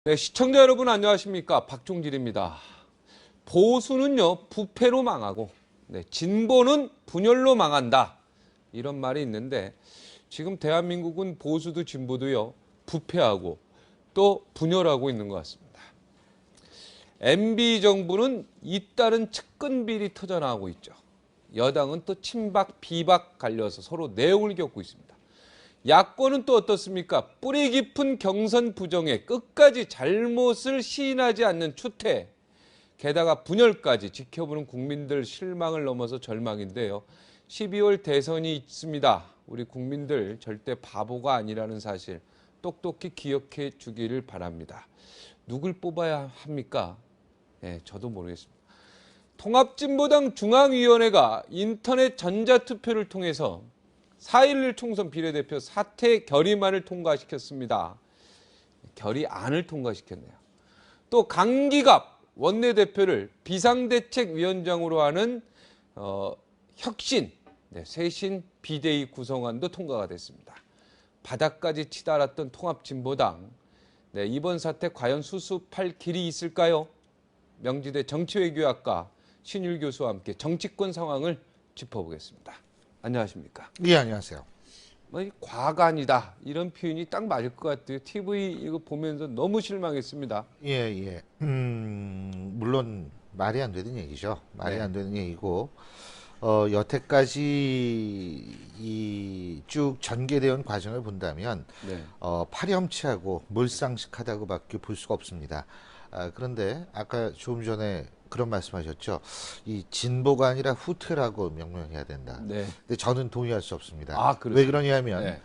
네, 시청자 여러분 안녕하십니까? 박종길입니다. 보수는요, 부패로 망하고, 진보는 분열로 망한다. 이런 말이 있는데, 지금 대한민국은 보수도 진보도요, 부패하고 또 분열하고 있는 것 같습니다. MB 정부는 잇따른 측근 비리 터져나오고 있죠. 여당은 또 친박, 비박 갈려서 서로 내용을 겪고 있습니다. 야권은 또 어떻습니까? 뿌리 깊은 경선 부정에 끝까지 잘못을 시인하지 않는 추태, 게다가 분열까지 지켜보는 국민들 실망을 넘어서 절망인데요. 12월 대선이 있습니다. 우리 국민들 절대 바보가 아니라는 사실 똑똑히 기억해 주기를 바랍니다. 누굴 뽑아야 합니까? 저도 모르겠습니다. 통합진보당 중앙위원회가 인터넷 전자투표를 통해서 4.11 총선 비례대표 사퇴 결의만을 통과시켰습니다. 결의안을 통과시켰네요. 또 강기갑 원내대표를 비상대책위원장으로 하는 혁신, 쇄신 비대위 구성안도 통과가 됐습니다. 바닥까지 치달았던 통합진보당, 이번 사태 과연 수습할 길이 있을까요? 명지대 정치외교학과 신율 교수와 함께 정치권 상황을 짚어보겠습니다. 안녕하십니까? 예, 안녕하세요. 과간이다 이런 표현이 딱 맞을 것 같아요. TV 이거 보면서 너무 실망했습니다. 예, 예. 물론 말이 안 되는 얘기죠. 말이 안 되는 얘기고, 여태까지 이 쭉 전개되어 온 과정을 본다면, 파렴치하고 몰상식하다고밖에 볼 수가 없습니다. 그런데 아까 조금 전에 그런 말씀하셨죠. 이 진보가 아니라 후퇴라고 명명해야 된다. 근데 저는 동의할 수 없습니다. 왜 그러냐면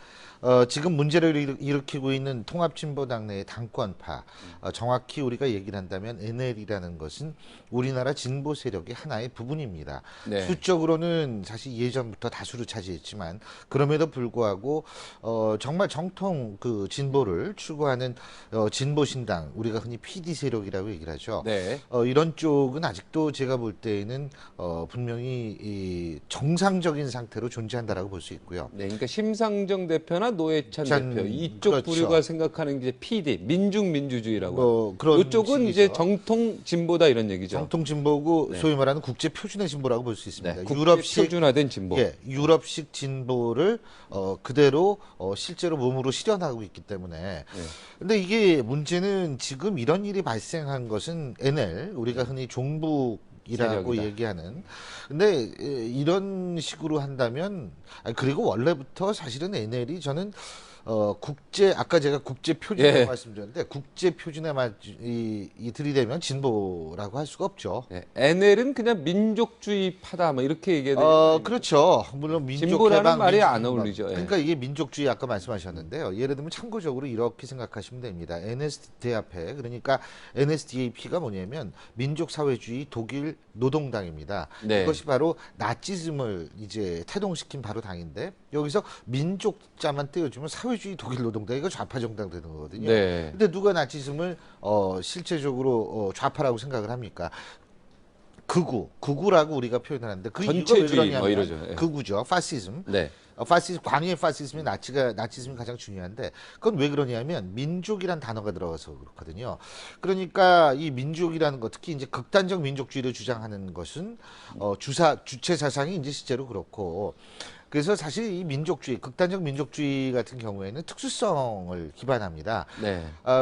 지금 문제를 일으키고 있는 통합진보당 내의 당권파, 정확히 우리가 얘기를 한다면 NL이라는 것은 우리나라 진보 세력의 하나의 부분입니다. 수적으로는 사실 예전부터 다수를 차지했지만 그럼에도 불구하고 정말 정통 그 진보를 추구하는 진보신당, 우리가 흔히 PD 세력이라고 얘기를 하죠. 이런 쪽은 아직도 제가 볼 때에는 분명히 이 정상적인 상태로 존재한다라고 볼 수 있고요. 그러니까 심상정 대표나 노회찬 대표 이쪽 부류가 생각하는 게 PD 민중민주주의라고. 이쪽은 이제 정통 진보다 이런 얘기죠. 정통 진보고 소위 말하는 국제 표준의 진보라고 볼 수 있습니다. 유럽식 표준화된 진보. 유럽식 진보를 그대로 실제로 몸으로 실현하고 있기 때문에. 근데 이게 문제는 지금 이런 일이 발생한 것은 NL, 우리가 흔히 종북이라고 얘기하는. 근데 이런 식으로 한다면, 그리고 원래부터 사실은 NL이 저는 아까 제가 국제 표준이라고 말씀드렸는데, 국제 표준에 들이대면 진보라고 할 수가 없죠. NL은 그냥 민족주의파다, 뭐 이렇게 얘기해야 되죠. 그렇죠. 물론 민족 진보라는 말이 안 어울리죠. 그러니까 이게 민족주의 아까 말씀하셨는데요. 예를 들면 참고적으로 이렇게 생각하시면 됩니다. NSDAP, 그러니까 NSDAP가 뭐냐면 민족사회주의 독일 노동당입니다. 이것이 바로 나치즘을 이제 태동시킨 바로 당인데, 여기서 민족자만 떼어주면 사회주의 독일 노동당, 이거 좌파 정당 되는 거거든요. 근데 누가 나치즘을 실제적으로 좌파라고 생각을 합니까? 극우라고 우리가 표현을 하는데, 그 이유가 왜 그러냐면 극우죠. 파시즘. 광의의 파시즘이 나치즘이 가장 중요한데, 그건 왜 그러냐면 민족이란 단어가 들어가서 그렇거든요. 그러니까 이 민족이라는 것, 특히 이제 극단적 민족주의를 주장하는 것은 주체 사상이 이제 실제로 그렇고, 그래서 사실 이 민족주의, 극단적 민족주의 같은 경우에는 특수성을 기반합니다.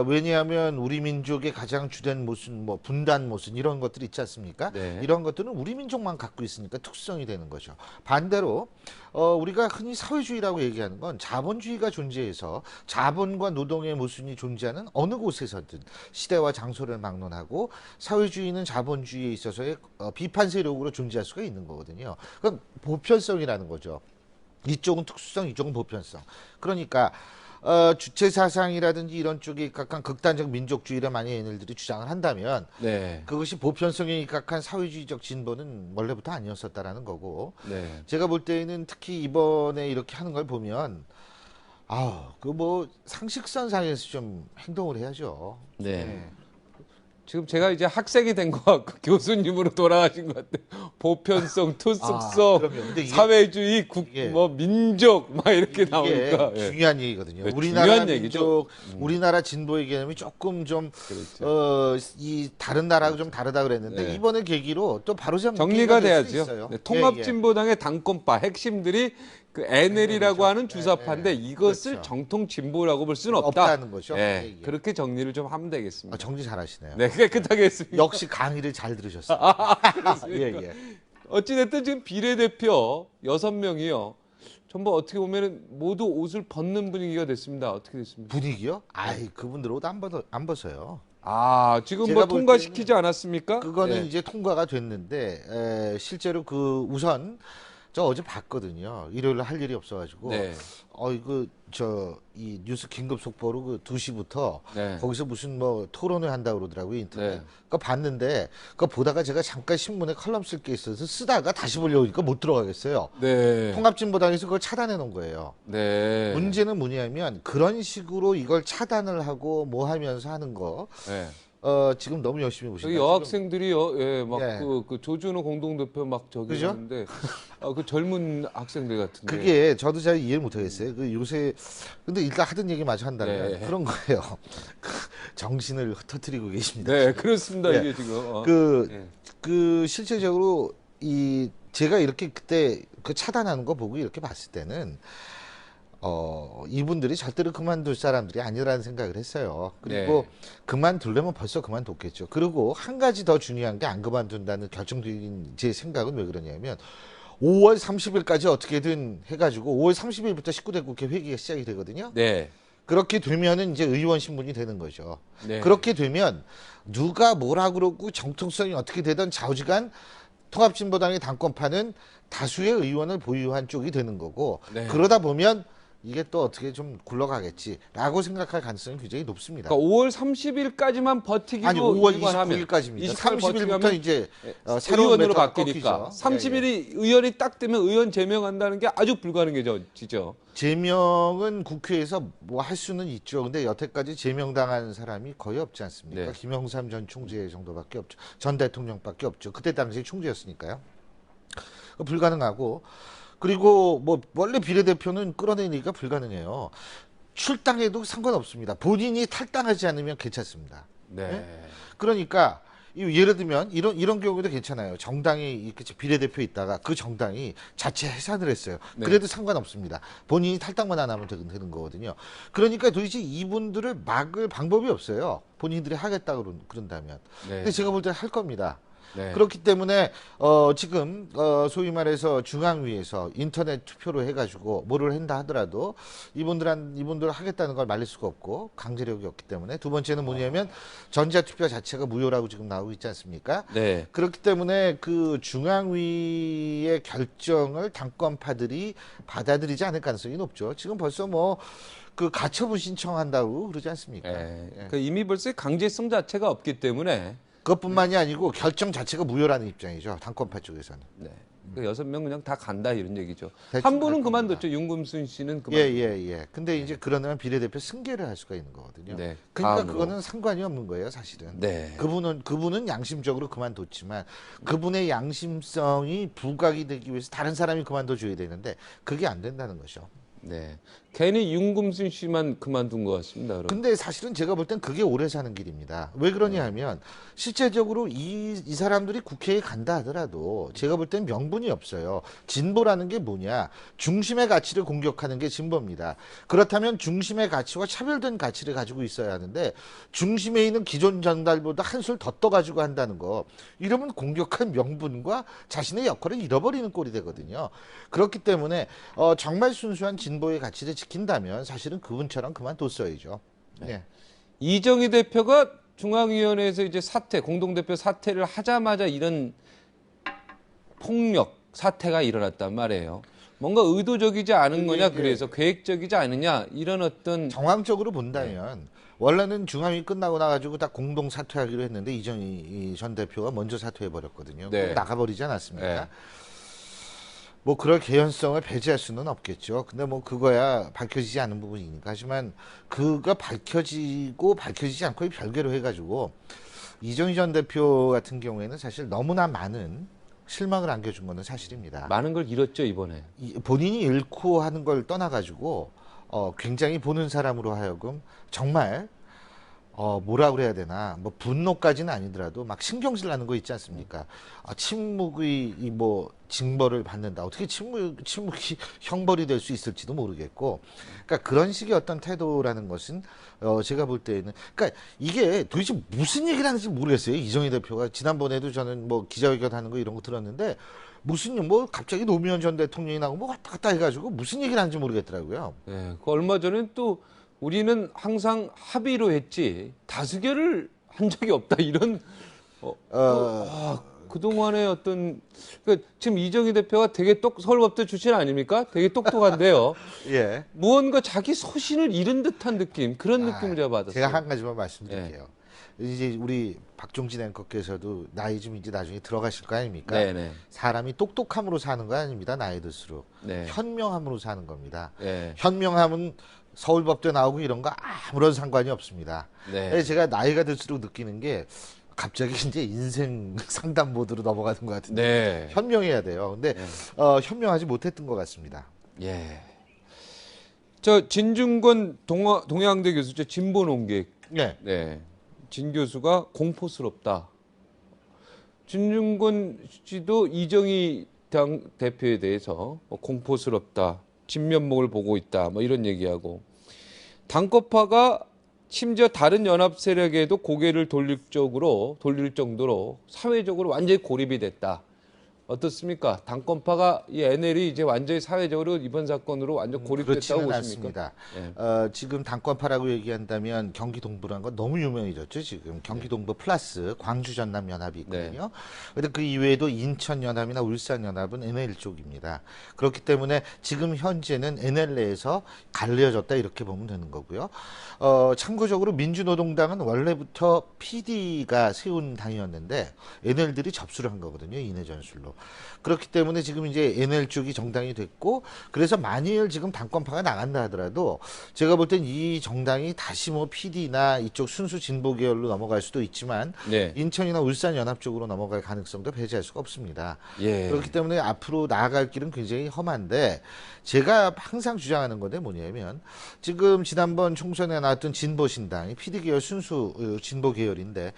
왜냐하면 우리 민족의 가장 주된 모순, 뭐 분단 모순 이런 것들이 있지 않습니까? 이런 것들은 우리 민족만 갖고 있으니까 특수성이 되는 거죠. 반대로 우리가 흔히 사회주의라고 얘기하는 건 자본주의가 존재해서 자본과 노동의 모순이 존재하는 어느 곳에서든 시대와 장소를 막론하고, 사회주의는 자본주의에 있어서의 비판 세력으로 존재할 수가 있는 거거든요. 그건 보편성이라는 거죠. 이쪽은 특수성, 이쪽은 보편성. 그러니까 주체 사상이라든지 이런 쪽에 입각한 극단적 민족주의를 만약 얘네들이 주장을 한다면 그것이 보편성에 입각한 사회주의적 진보는 원래부터 아니었었다라는 거고, 제가 볼 때는 특히 이번에 이렇게 하는 걸 보면 그 뭐 상식선상에서 좀 행동을 해야죠. 지금 제가 이제 학생이 된 것 같고 교수님으로 돌아가신 것 같아요. 보편성, 투숙성, 사회주의, 뭐 민족 막 이렇게 나오니까 중요한 얘기거든요. 네, 우리나라 중요한 민족, 얘기죠. 우리나라 진보의 개념이 조금 좀 이 다른 나라하고 좀 다르다 그랬는데 네. 이번에 계기로 또 바로 정리가 돼야죠. 네, 통합진보당의 당권파 핵심들이 그 NL이라고 하는 주사파인데 이것을 그렇죠. 정통 진보라고 볼 수는 없다는 거죠. 그렇게 정리를 좀 하면 되겠습니다. 정리 잘하시네요. 네, 깨끗하게 했습니다. 역시 강의를 잘 들으셨어요. 어찌됐든 지금 비례대표 6명이요. 전부 어떻게 보면 모두 옷을 벗는 분위기가 됐습니다. 어떻게 됐습니까? 분위기요? 그분들 옷 안 벗어요. 지금 뭐 통과시키지 않았습니까? 그거는 이제 통과가 됐는데 실제로 우선 저 어제 봤거든요. 일요일에 할 일이 없어가지고. 이 뉴스 긴급 속보로 2시부터 거기서 무슨 뭐 토론회 한다고 그러더라고요, 인터넷. 그거 봤는데, 그거 보다가 제가 잠깐 신문에 컬럼 쓸 게 있어서 쓰다가 다시 보려고 하니까 못 들어가겠어요. 통합진보당에서 그걸 차단해 놓은 거예요. 문제는 뭐냐면, 그런 식으로 이걸 차단을 하고 뭐 하면서 하는 거. 지금 너무 열심히 보시네요. 여학생들이요, 그 조준호 공동대표 막 저기 그죠? 하는데, 그 젊은 학생들 같은데. 그게 저도 잘 이해를 못 하겠어요. 요새, 근데 일단 하던 얘기 마저 한다면 그런 거예요. 정신을 흩어뜨리고 계십니다. 네, 그렇습니다. 이게 지금. 실제적으로 제가 이렇게 그때 그 차단하는 거 보고 이렇게 봤을 때는, 이분들이 절대로 그만둘 사람들이 아니라는 생각을 했어요. 그리고 그만두려면 벌써 그만뒀겠죠. 그리고 한 가지 더 중요한 게 안 그만둔다는 결정적인 제 생각은 왜 그러냐면 5월 30일까지 어떻게든 해가지고 5월 30일부터 19대 국회 회기가 시작이 되거든요. 그렇게 되면은 이제 의원 신분이 되는 거죠. 그렇게 되면 누가 뭐라 그러고 정통성이 어떻게 되든 좌우지간 통합진보당의 당권파는 다수의 의원을 보유한 쪽이 되는 거고 그러다 보면 이게 또 어떻게 좀 굴러가겠지라고 생각할 가능성이 굉장히 높습니다. 그러니까 5월 30일까지만 버티기로 아니 5월 29일까지입니다. 30일부터 이제 새로운 의원으로 바뀌니까 30일이 의원이 딱 되면 의원 제명한다는 게 아주 불가능해지죠. 제명은 국회에서 뭐 할 수는 있죠. 근데 여태까지 제명당한 사람이 거의 없지 않습니까? 김영삼 전 총재 정도밖에 없죠. 전 대통령밖에 없죠. 그때 당시 총재였으니까요. 불가능하고 그리고 뭐 원래 비례대표는 끌어내니까 불가능해요. 출당해도 상관없습니다. 본인이 탈당하지 않으면 괜찮습니다. 그러니까 예를 들면 이런 경우도 괜찮아요. 정당이 비례대표 있다가 그 정당이 자체 해산을 했어요. 그래도 상관없습니다. 본인이 탈당만 안 하면 되는 거거든요. 그러니까 도대체 이분들을 막을 방법이 없어요. 본인들이 하겠다고 그런다면. 근데 제가 볼 때 할 겁니다. 그렇기 때문에 지금 소위 말해서 중앙위에서 인터넷 투표로 해가지고 뭐를 한다 하더라도 이분들 하겠다는 걸 말릴 수가 없고 강제력이 없기 때문에 두 번째는 뭐냐면 전자투표 자체가 무효라고 지금 나오고 있지 않습니까? 그렇기 때문에 그 중앙위의 결정을 당권파들이 받아들이지 않을 가능성이 높죠. 지금 벌써 뭐 그 가처분 신청한다고 그러지 않습니까? 그 이미 벌써 강제성 자체가 없기 때문에 그것뿐만이 아니고 결정 자체가 무효라는 입장이죠. 당권파 쪽에서는. 그 6명 그냥 다 간다 이런 얘기죠. 한 분은 그만뒀죠. 윤금순 씨는 그만뒀죠. 근데 이제 그러면 비례대표 승계를 할 수가 있는 거거든요. 그러니까 그거는 상관이 없는 거예요, 사실은. 그분은 양심적으로 그만뒀지만 그분의 양심성이 부각이 되기 위해서 다른 사람이 그만둬줘야 되는데 그게 안 된다는 거죠. 괜히 윤금순 씨만 그만둔 것 같습니다. 그럼. 근데 사실은 제가 볼 땐 그게 오래 사는 길입니다. 왜 그러냐 하면 실제적으로 이 사람들이 국회에 간다 하더라도 제가 볼 땐 명분이 없어요. 진보라는 게 뭐냐? 중심의 가치를 공격하는 게 진보입니다. 그렇다면 중심의 가치와 차별된 가치를 가지고 있어야 하는데 중심에 있는 기존 전달보다 한술 더 떠가지고 한다는 거. 이러면 공격한 명분과 자신의 역할을 잃어버리는 꼴이 되거든요. 그렇기 때문에 정말 순수한 진보의 가치를 지킨다면 사실은 그분처럼 그만뒀어야죠. 이정희 대표가 중앙위원회에서 이제 공동대표 사퇴를 하자마자 이런 폭력 사태가 일어났단 말이에요. 뭔가 의도적이지 않은 거냐, 그래서 계획적이지 않느냐 이런 어떤 정황적으로 본다면 원래는 중앙위 끝나고 나가지고 다 공동 사퇴하기로 했는데 이정희 전 대표가 먼저 사퇴해 버렸거든요. 나가버리지 않았습니까? 뭐 그럴 개연성을 배제할 수는 없겠죠. 근데 뭐 그거야 밝혀지지 않은 부분이니까. 하지만 그가 밝혀지고 밝혀지지 않고 별개로 해가지고 이정희 전 대표 같은 경우에는 사실 너무나 많은 실망을 안겨준 거는 사실입니다. 많은 걸 잃었죠 이번에. 본인이 잃고 하는 걸 떠나가지고 굉장히 보는 사람으로 하여금 정말 뭐라 그래야 되나, 뭐 분노까지는 아니더라도 막 신경질 나는 거 있지 않습니까? 침묵의 뭐 징벌을 받는다. 어떻게 침묵이 형벌이 될 수 있을지도 모르겠고, 그러니까 그런 식의 어떤 태도라는 것은 제가 볼 때에는, 그러니까 이게 도대체 무슨 얘기를 하는지 모르겠어요. 이정희 대표가 지난번에도 저는 뭐 기자회견 하는 거 이런 거 들었는데 무슨 뭐 갑자기 노무현 전 대통령이 나오고 뭐 왔다 갔다 해가지고 무슨 얘기를 하는지 모르겠더라고요. 네, 그 얼마 전엔 또 우리는 항상 합의로 했지 다수결을 한 적이 없다 이런 그동안의 어떤 지금 이정희 대표가 되게 서울법대 출신 아닙니까? 되게 똑똑한데요. 예. 무언가 자기 소신을 잃은 듯한 느낌 그런 느낌을 제가 받았어요. 제가 한 가지만 말씀드릴게요. 이제 우리 박종진 앵커께서도 나이 좀 이제 나중에 들어가실 거 아닙니까? 네네. 사람이 똑똑함으로 사는 거 아닙니다. 나이 들수록. 네. 현명함으로 사는 겁니다. 네. 현명함은 서울법대 나오고 이런 거 아무런 상관이 없습니다. 네. 제가 나이가 들수록 느끼는 게 갑자기 이제 인생 상담 모드로 넘어가는 것 같은데 네. 현명해야 돼요. 근데 현명하지 못했던 것 같습니다. 예. 저 진중권 동양대 교수죠. 진보농객. 네. 네. 진 교수가 공포스럽다. 진중권 씨도 이정희 당 대표에 대해서 공포스럽다. 진면목을 보고 있다. 뭐 이런 얘기하고 당권파가 심지어 다른 연합 세력에도 고개를 돌릴 정도로 사회적으로 완전히 고립이 됐다. 어떻습니까? 당권파가 이 NL이 이제 완전히 사회적으로 이번 사건으로 완전 고립됐다고 보십니까? 않습니다. 네. 지금 당권파라고 얘기한다면 경기 동부란 건 너무 유명해졌죠. 지금 경기 동부 플러스 광주 전남 연합이 있거든요. 그런데 그 이외에도 인천 연합이나 울산 연합은 NL 쪽입니다. 그렇기 때문에 지금 현재는 NL 내에서 갈려졌다 이렇게 보면 되는 거고요. 참고적으로 민주노동당은 원래부터 PD가 세운 당이었는데 NL들이 접수를 한 거거든요. 인해 전술로. 그렇기 때문에 지금 이제 NL 쪽이 정당이 됐고, 그래서 만일 지금 당권파가 나간다 하더라도 제가 볼 땐 이 정당이 다시 뭐 PD나 이쪽 순수 진보 계열로 넘어갈 수도 있지만 네. 인천이나 울산 연합 쪽으로 넘어갈 가능성도 배제할 수가 없습니다. 예. 그렇기 때문에 앞으로 나아갈 길은 굉장히 험한데, 제가 항상 주장하는 건데 뭐냐면 지금 지난번 총선에 나왔던 진보신당이 PD 계열 순수 진보 계열인데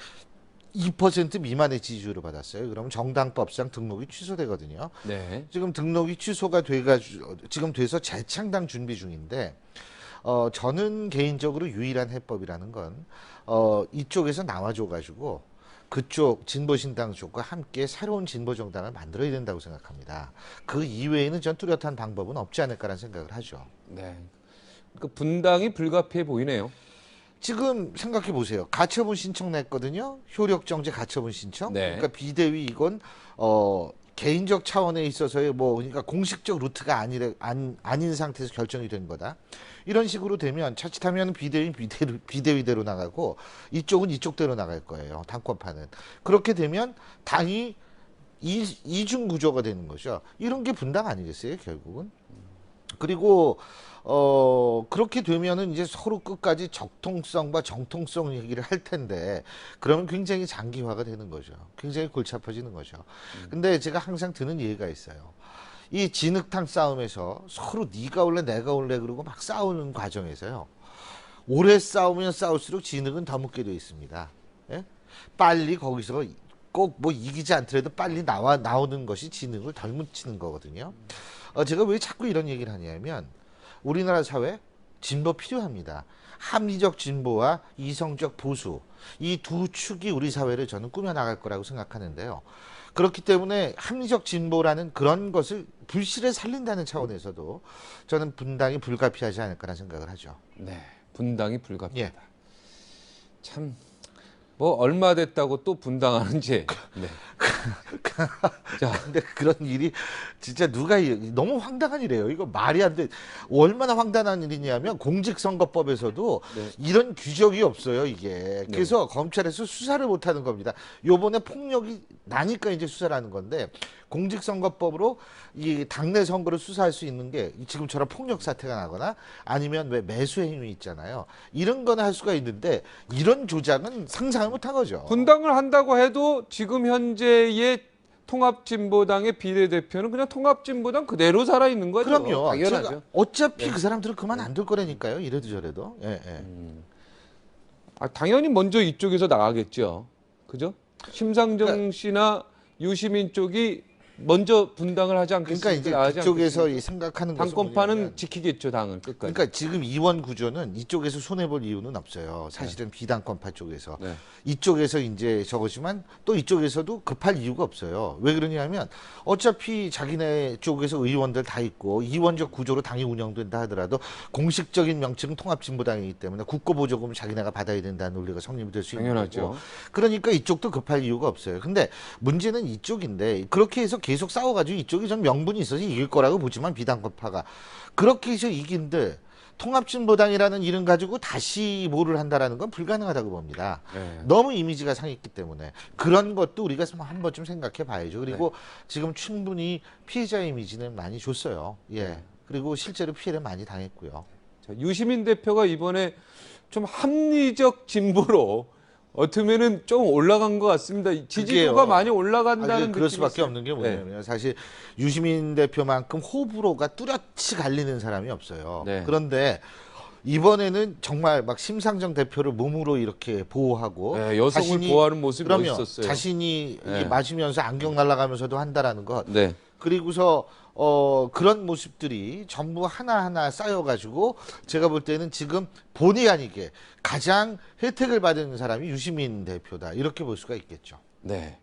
2% 미만의 지지율을 받았어요. 그러면 정당법상 등록이 취소되거든요. 네. 지금 등록이 취소가 돼가지고 지금 돼서 재창당 준비 중인데, 저는 개인적으로 유일한 해법이라는 건 이쪽에서 나와줘가지고 그쪽 진보신당 쪽과 함께 새로운 진보정당을 만들어야 된다고 생각합니다. 그 이외에는 전 뚜렷한 방법은 없지 않을까라는 생각을 하죠. 네. 그 분당이 불가피해 보이네요. 지금 생각해 보세요. 가처분 신청 냈거든요. 효력정지 가처분 신청. 네. 그러니까 비대위 이건 개인적 차원에 있어서의 뭐 그러니까 공식적 루트가 아닌 상태에서 결정이 된 거다. 이런 식으로 되면 자칫하면 비대위대로 나가고 이쪽은 이쪽대로 나갈 거예요. 당권파는. 그렇게 되면 당이 이중 구조가 되는 거죠. 이런 게 분당 아니겠어요, 결국은? 그리고 그렇게 되면은 이제 서로 끝까지 적통성과 정통성 얘기를 할 텐데, 그러면 굉장히 장기화가 되는 거죠. 굉장히 골치 아파지는 거죠. 근데 제가 항상 드는 예가 있어요. 이 진흙탕 싸움에서 서로 네가 올래 내가 올래 그러고 막 싸우는 과정에서요, 오래 싸우면 싸울수록 진흙은 더 묻게 되어 있습니다. 예? 빨리 거기서 꼭 뭐 이기지 않더라도 빨리 나오는 것이 진흙을 덜 묻히는 거거든요. 제가 왜 자꾸 이런 얘기를 하냐면, 우리나라 사회 진보 필요합니다. 합리적 진보와 이성적 보수, 이 두 축이 우리 사회를 저는 꾸며나갈 거라고 생각하는데요. 그렇기 때문에 합리적 진보라는 그런 것을 불실에 살린다는 차원에서도 저는 분당이 불가피하지 않을까라는 생각을 하죠. 네, 분당이 불가피하다. 예. 참, 뭐 얼마 됐다고 또 분당하는지. 네. 자, 근데 그런 일이 진짜 누가 너무 황당한 일이에요. 이거 말이 안 돼. 얼마나 황당한 일이냐면 공직선거법에서도 네. 이런 규정이 없어요, 이게. 그래서 검찰에서 수사를 못 하는 겁니다. 요번에 폭력이 나니까 이제 수사를 하는 건데 공직선거법으로 이 당내 선거를 수사할 수 있는 게 지금처럼 폭력 사태가 나거나 아니면 왜 매수 행위 있잖아요. 이런 거는 할 수가 있는데 이런 조작은 상상을 못한 거죠. 분당을 한다고 해도 지금 현재의 통합진보당의 비례대표는 그냥 통합진보당 그대로 살아있는 거죠. 그럼요. 당연하죠. 어차피 그 사람들은 그만 안 둘 거라니까요. 이래도 저래도. 예, 예. 당연히 먼저 이쪽에서 나가겠죠. 그죠? 심상정 씨나 유시민 쪽이 먼저 분당을 하지 않겠습니까? 그러니까 이제 그쪽에서 생각하는 것은 당권파는 뭐냐면, 지키겠죠, 당을 끝까지. 그러니까 지금 이원 구조는 이쪽에서 손해 볼 이유는 없어요. 사실은 비당권파 쪽에서 네. 이쪽에서 이제 저거지만 또 이쪽에서도 급할 이유가 없어요. 왜 그러냐면 어차피 자기네 쪽에서 의원들 다 있고 이원적 구조로 당이 운영된다 하더라도 공식적인 명칭은 통합진보당이기 때문에 국고보조금을 자기네가 받아야 된다는 논리가 성립이 될 수 있는 당연하죠. 거고. 그러니까 이쪽도 급할 이유가 없어요. 근데 문제는 이쪽인데 그렇게 해서 계속 싸워가지고 이쪽이 좀 명분이 있어서 이길 거라고 보지만 비당권파가 그렇게 해서 이긴데 통합진보당이라는 이름 가지고 다시 뭐를 한다라는 건 불가능하다고 봅니다. 네. 너무 이미지가 상했기 때문에 그런 것도 우리가 한 번쯤 생각해 봐야죠. 그리고 지금 충분히 피해자 이미지는 많이 줬어요. 예. 그리고 실제로 피해를 많이 당했고요. 자, 유시민 대표가 이번에 좀 합리적 진보로 어쩌면은 좀 올라간 것 같습니다. 지지도가 많이 올라간다는 그럴 느낌이 수밖에 있어요. 없는 게 뭐냐면 사실 유시민 대표만큼 호불호가 뚜렷이 갈리는 사람이 없어요. 네. 그런데 이번에는 정말 막 심상정 대표를 몸으로 이렇게 보호하고 네, 여성을 보호하는 모습이 멋있었어요. 자신이 네. 이게 맞으면서 안경 날아가면서도 한다라는 것. 네. 그리고서 그런 모습들이 전부 하나하나 쌓여가지고 제가 볼 때는 지금 본의 아니게 가장 혜택을 받은 사람이 유시민 대표다 이렇게 볼 수가 있겠죠. 네.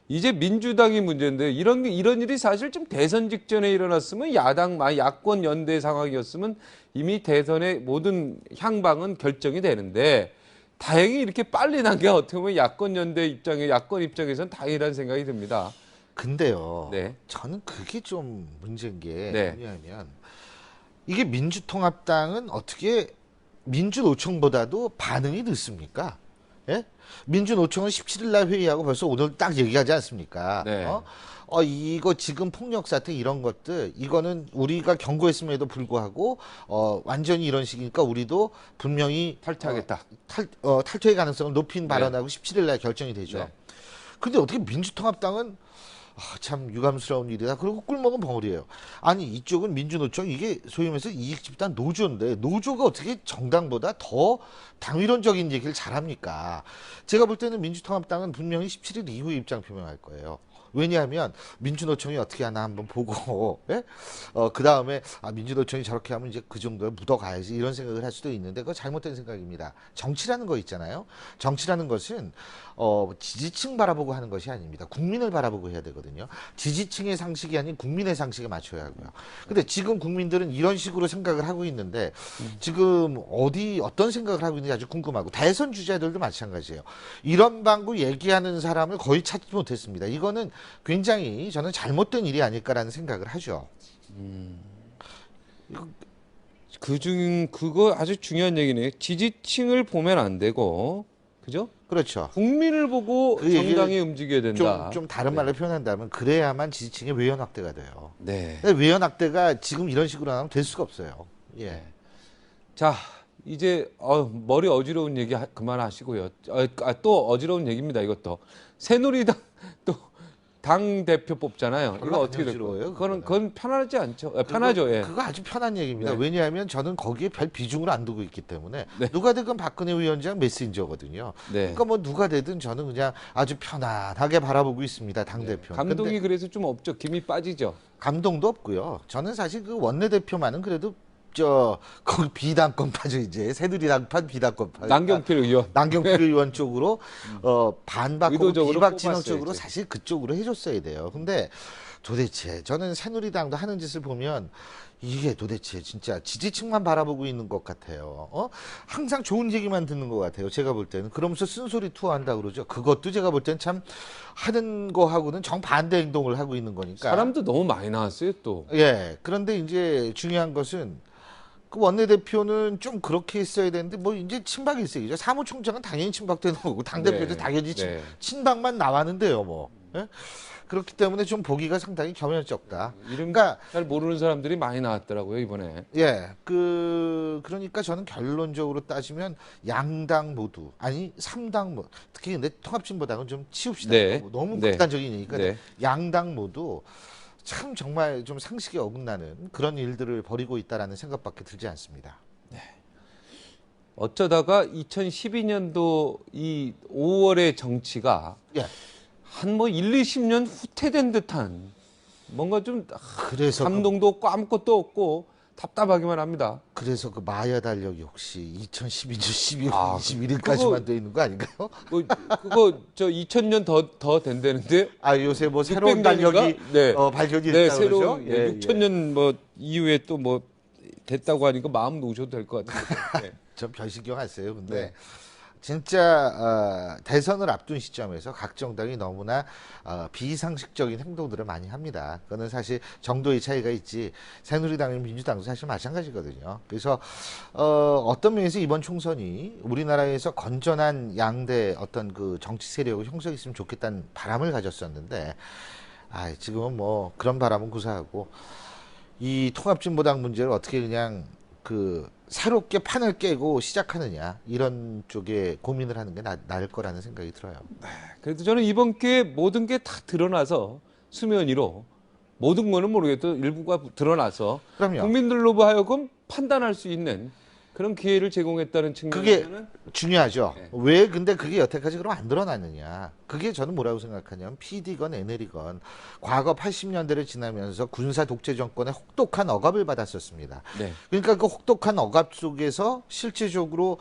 이제 민주당이 문제인데 이런 일이 사실 좀 대선 직전에 일어났으면 야권 연대 상황이었으면 이미 대선의 모든 향방은 결정이 되는데 다행히 이렇게 빨리 난 게 어떻게 보면 야권 입장에서는 다행이라는 생각이 듭니다. 근데요. 네. 저는 그게 좀 문제인 게 네. 뭐냐면 이게 민주통합당은 어떻게 민주노총보다도 반응이 늦습니까? 예? 민주노총은 17일 날 회의하고 벌써 오늘 딱 얘기하지 않습니까? 네. 이거 지금 폭력 사태 이런 것들 이거는 우리가 경고했음에도 불구하고 완전히 이런 식이니까 우리도 분명히 탈퇴하겠다. 탈퇴의 가능성을 높인 네. 발언하고 17일 날 결정이 되죠. 네. 근데 어떻게 민주통합당은 참 유감스러운 일이다. 그리고 꿀먹은 벙어리예요. 아니 이쪽은 민주노총 이게 소위 말해서 이익집단 노조인데 노조가 어떻게 정당보다 더 당위론적인 얘기를 잘합니까? 제가 볼 때는 민주통합당은 분명히 17일 이후에 입장 표명할 거예요. 왜냐하면 민주노총이 어떻게 하나 한번 보고 예? 그 다음에 민주노총이 저렇게 하면 이제 그 정도에 묻어가야지 이런 생각을 할 수도 있는데 그거 잘못된 생각입니다. 정치라는 거 있잖아요. 정치라는 것은 지지층 바라보고 하는 것이 아닙니다. 국민을 바라보고 해야 되거든요. 지지층의 상식이 아닌 국민의 상식에 맞춰야 하고요. 근데 지금 국민들은 이런 식으로 생각을 하고 있는데 지금 어떤 생각을 하고 있는지 아주 궁금하고 대선 주자들도 마찬가지예요. 이런 방구 얘기하는 사람을 거의 찾지 못했습니다. 이거는 굉장히 저는 잘못된 일이 아닐까라는 생각을 하죠. 그거 아주 중요한 얘기네요. 지지층을 보면 안 되고, 그죠? 그렇죠. 국민을 보고 그 정당이 움직여야 된다. 좀 다른 말로 표현한다면 그래야만 지지층의 외연 확대가 돼요. 네. 근데 외연 확대가 지금 이런 식으로 하면 될 수가 없어요. 예. 자, 이제 머리 어지러운 얘기 그만하시고요. 또 어지러운 얘기입니다. 이것도 새누리당 또 당 대표 뽑잖아요. 이거 어떻게 될까요? 그건 편하지 않죠? 편하죠. 예. 그거 아주 편한 얘기입니다. 네. 왜냐하면 저는 거기에 별 비중을 안 두고 있기 때문에 네. 누가 되든 박근혜 위원장 메신저거든요. 네. 그러니까 뭐 누가 되든 저는 그냥 아주 편안하게 바라보고 있습니다. 당 대표. 감동이 그래서 좀 없죠. 김이 빠지죠. 감동도 없고요. 저는 사실 그 원내대표만은 그래도 거기 비당권파죠 이제 새누리당판 비당권파. 남경필 의원. 남경필 의원 쪽으로 반박하고 의도적으로 비박 진영 뽑았어요, 쪽으로 이제. 사실 그쪽으로 해줬어야 돼요. 근데 도대체 저는 새누리당도 하는 짓을 보면 이게 도대체 진짜 지지층만 바라보고 있는 것 같아요. 항상 좋은 얘기만 듣는 것 같아요. 제가 볼 때는. 그러면서 쓴소리 투어한다 그러죠. 그것도 제가 볼 때는 참 하는 거하고는 정반대 행동을 하고 있는 거니까. 사람도 너무 많이 나왔어요, 또. 예. 그런데 이제 중요한 것은 그 원내대표는 좀 그렇게 했어야 되는데 뭐 이제 친박이 있어야죠. 사무총장은 당연히 친박되는 거고 당대표도 네. 당연히 네. 친박만 나왔는데요, 뭐. 예? 그렇기 때문에 좀 보기가 상당히 겸연쩍다. 이름 그러니까 잘 모르는 사람들이 많이 나왔더라고요, 이번에. 예, 그러니까 저는 결론적으로 따지면 양당 모두 아니 3당 뭐 특히 근데 통합진보당은 좀 치웁시다. 네. 너무 네. 극단적인 얘기니까 네. 양당 모두 참 정말 좀 상식에 어긋나는 그런 일들을 벌이고 있다라는 생각밖에 들지 않습니다. 어쩌다가 2012년도 이 5월의 정치가 예. 한 뭐 1, 20년 후퇴된 듯한 뭔가 좀 그래서 감동도 없고 아무것도 없고 답답하기만 합니다. 그래서 그 마야 달력이 혹시 2012년 12월 아, 21일까지만 돼 있는 거 아닌가요? 뭐 그거 저 2000년 더 된다는데 아 요새 뭐 새로운 600년인가? 달력이 네. 발견이 네, 됐다고 그러죠? 새로운 6000년 뭐 이후에 또 뭐 됐다고 하니까 마음 놓으셔도 될 것 같은데. 네. 전 별 신경 안 써요. 근데 네. 진짜 대선을 앞둔 시점에서 각 정당이 너무나 비상식적인 행동들을 많이 합니다. 그거는 사실 정도의 차이가 있지 새누리당이나 민주당도 사실 마찬가지거든요. 그래서 어떤 면에서 이번 총선이 우리나라에서 건전한 양대 어떤 그 정치 세력을 형성했으면 좋겠다는 바람을 가졌었는데 지금은 뭐 그런 바람은 구사하고 이 통합진보당 문제를 어떻게 그냥 새롭게 판을 깨고 시작하느냐 이런 쪽에 고민을 하는 게 나을 거라는 생각이 들어요. 그래도 저는 이번 기회에 모든 게 다 드러나서 수면 위로 모든 거는 모르겠도 일부가 드러나서 그럼요. 국민들로 하여금 판단할 수 있는 그런 기회를 제공했다는 그게 측면에서는 중요하죠. 네. 왜 근데 그게 여태까지 그럼 안 드러났느냐. 그게 저는 뭐라고 생각하냐면 PD건 NL이건 과거 80년대를 지나면서 군사 독재 정권의 혹독한 억압을 받았었습니다. 네. 그러니까 그 혹독한 억압 속에서 실질적으로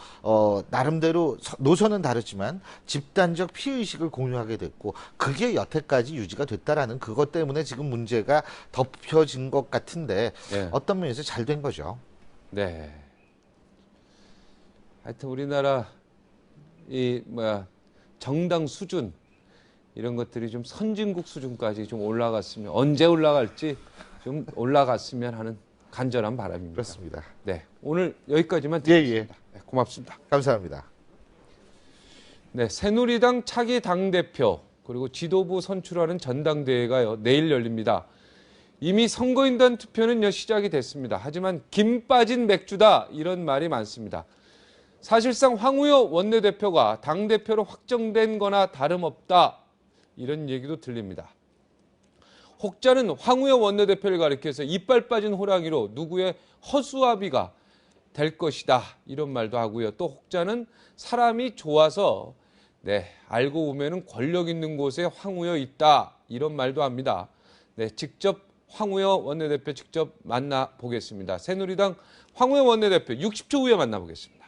나름대로 노선은 다르지만 집단적 피해의식을 공유하게 됐고 그게 여태까지 유지가 됐다라는 그것 때문에 지금 문제가 덮여진 것 같은데 네. 어떤 면에서 잘 된 거죠. 네. 하여튼 우리나라 정당 수준 이런 것들이 좀 선진국 수준까지 좀 올라갔으면 언제 올라갈지 좀 올라갔으면 하는 간절한 바람입니다. 그렇습니다. 네. 오늘 여기까지만 예, 드리겠습니다. 네, 고맙습니다. 감사합니다. 네, 새누리당 차기 당대표 그리고 지도부 선출하는 전당대회가요 내일 열립니다. 이미 선거인단 투표는 시작이 됐습니다. 하지만 김 빠진 맥주다 이런 말이 많습니다. 사실상 황우여 원내대표가 당대표로 확정된 거나 다름없다 이런 얘기도 들립니다. 혹자는 황우여 원내대표를 가리켜서 이빨 빠진 호랑이로 누구의 허수아비가 될 것이다 이런 말도 하고요. 또 혹자는 사람이 좋아서 알고 보면은 권력 있는 곳에 황우여 있다 이런 말도 합니다. 직접 황우여 원내대표 직접 만나보겠습니다. 새누리당 황우여 원내대표 60초 후에 만나보겠습니다.